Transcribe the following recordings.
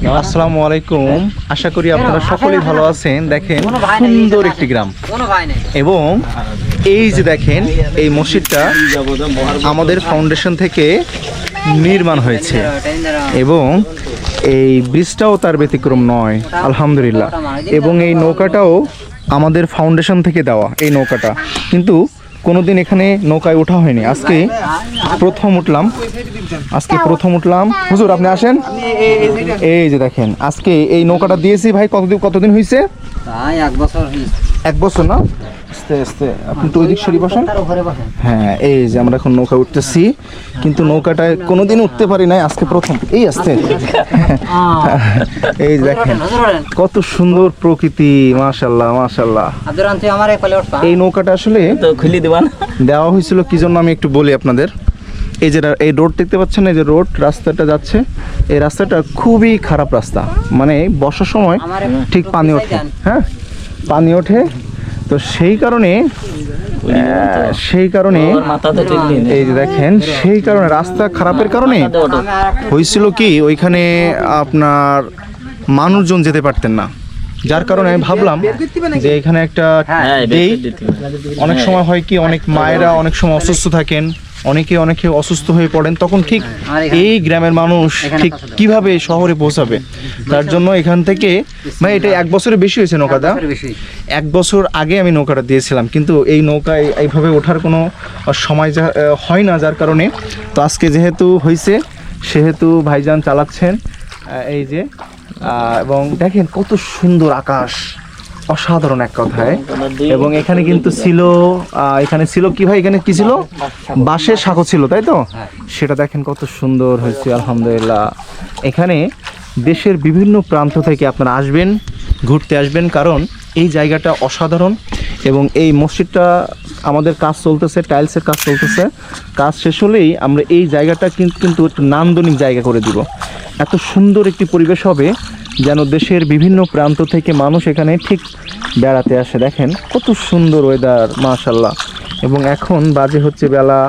আসসালামু আলাইকুম। আশা করি আপনারা সকলেই ভালো আছেন। দেখেন সুন্দর একটি গ্রাম, এবং এই যে দেখেন এই মসজিদটা আমাদের ফাউন্ডেশন থেকে নির্মাণ হয়েছে, এবং এই ব্রিজটাও তার ব্যতিক্রম নয় আলহামদুলিল্লাহ। এবং এই নৌকাটাও আমাদের ফাউন্ডেশন থেকে দেওয়া। এই নৌকাটা কিন্তু কোনোদিন এখানে নৌকায় ওঠা হয়নি, আজকে প্রথম উঠলাম। হুজুর আপনি আসেন। এই যে দেখেন আজকে এই নৌকাটা দিয়েছি ভাই। কতদিন হয়েছে? 1 বছর না? আস্তে আস্তে আপনি তো ওই দিক সরি বসেন। হ্যাঁ, এই যে আমরা এখন নৌকা উঠতেছি, কিন্তু নৌকাটায় কোনোদিন উঠতে পারি নাই, আজকে প্রথম। এই আসতে এই দেখেন কত সুন্দর প্রকৃতি, মাশাআল্লাহ মাশাআল্লাহ। এই নৌকাটা আসলে দেওয়া হয়েছিল কি জন্য আমি একটু বলি আপনাদের। এই যে এই রোড দেখতে পাচ্ছেন, এই যে রোড রাস্তাটা যাচ্ছে, এই রাস্তাটা খুবই খারাপ রাস্তা, মানে বর্ষার সময় ঠিক পানি ওঠে। হ্যাঁ, পানি ওঠে, তো সেই কারণে এই যে দেখেন সেই কারণে রাস্তা খারাপের কারণে হয়েছিল কি ওইখানে আপনার মানুষজন যেতে পারতেন না, যার কারণে আমি ভাবলাম যে এখানে একটা দেই। অনেক সময় হয় কি অনেক মায়েরা অনেক সময় অসুস্থ থাকেন, অনেকে অসুস্থ হয়ে পড়েন, তখন ঠিক এই গ্রামের মানুষ ঠিক কিভাবে শহরে পৌঁছাবে, তার জন্য এখান থেকে ভাই এটা 1 বছরের বেশি হয়েছে নৌকাটা। 1 বছর আগে আমি নৌকাটা দিয়েছিলাম, কিন্তু এই নৌকায় এইভাবে ওঠার কোনো সময় হয় না, যার কারণে তো আজকে যেহেতু হয়েছে সেহেতু ভাইজান চালাচ্ছেন। এই যে এবং দেখেন কত সুন্দর আকাশ, অসাধারণ এক কথায়। এবং এখানে কিন্তু ছিল কি ভাই, এখানে কি ছিল? বাঁশের সাঁকো ছিল, তাই তো? সেটা দেখেন কত সুন্দর হয়েছে আলহামদুলিল্লাহ। এখানে দেশের বিভিন্ন প্রান্ত থেকে আপনারা আসবেন, ঘুরতে আসবেন, কারণ এই জায়গাটা অসাধারণ। এবং এই মসজিদটা আমাদের কাজ চলতেছে, টাইলসের কাজ চলতেছে, কাজ শেষ হলেই আমরা এই জায়গাটা কিন্তু একটু নান্দনিক জায়গা করে দিব। এত সুন্দর একটি পরিবেশ হবে যেন দেশের বিভিন্ন প্রান্ত থেকে মানুষ এখানে ঠিক বেড়াতে আসে। দেখেন কত সুন্দর ওয়েদার, মাশাআল্লাহ। এবং এখন বাজে হচ্ছে বেলা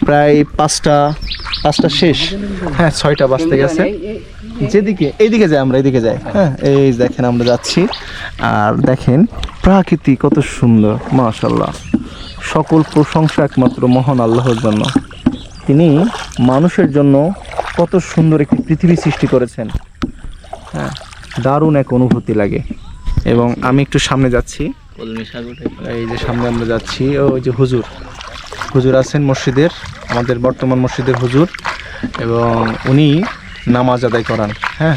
প্রায় 5টা শেষ। হ্যাঁ, 6টা বাজতে গেছে। এইদিকে যাই আমরা, এইদিকে যাই। হ্যাঁ, এই দেখেন আমরা যাচ্ছি, আর দেখেন প্রকৃতি কত সুন্দর, মাশাআল্লাহ। সকল প্রশংসা একমাত্র মহান আল্লাহর জন্য। তিনি মানুষের জন্য কত সুন্দর একটি পৃথিবী সৃষ্টি করেছেন। হ্যাঁ, দারুণ এক অনুভূতি লাগে। এবং আমি একটু সামনে যাচ্ছি, এই যে সামনে আমরা যাচ্ছি, ওই যে হুজুর আছেন মসজিদের, আমাদের বর্তমান মসজিদের হুজুর, এবং উনি নামাজ আদায় করান। হ্যাঁ,